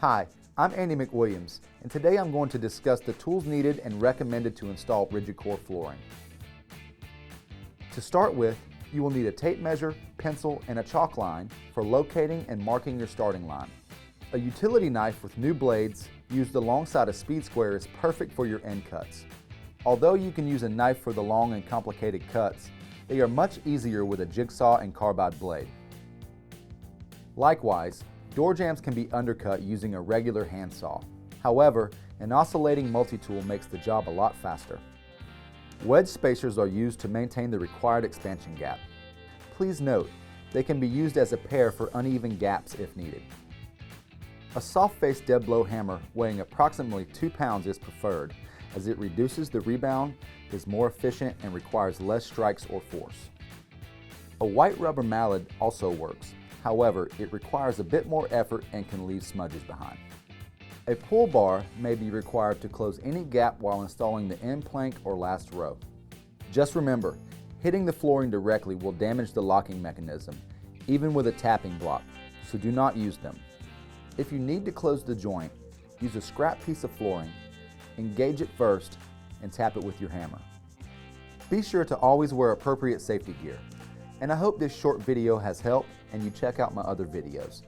Hi, I'm Andy McWilliams, and today I'm going to discuss the tools needed and recommended to install RigidCore flooring. To start with, you will need a tape measure, pencil, and a chalk line for locating and marking your starting line. A utility knife with new blades used alongside a speed square is perfect for your end cuts. Although you can use a knife for the long and complicated cuts, they are much easier with a jigsaw and carbide blade. Likewise, door jambs can be undercut using a regular handsaw. However, an oscillating multi-tool makes the job a lot faster. Wedge spacers are used to maintain the required expansion gap. Please note, they can be used as a pair for uneven gaps if needed. A soft-faced dead blow hammer weighing approximately 2 pounds is preferred, as it reduces the rebound, is more efficient, and requires less strikes or force. A white rubber mallet also works. However, it requires a bit more effort and can leave smudges behind. A pull bar may be required to close any gap while installing the end plank or last row. Just remember, hitting the flooring directly will damage the locking mechanism, even with a tapping block, so do not use them. If you need to close the joint, use a scrap piece of flooring, engage it first, and tap it with your hammer. Be sure to always wear appropriate safety gear. And I hope this short video has helped and you check out my other videos.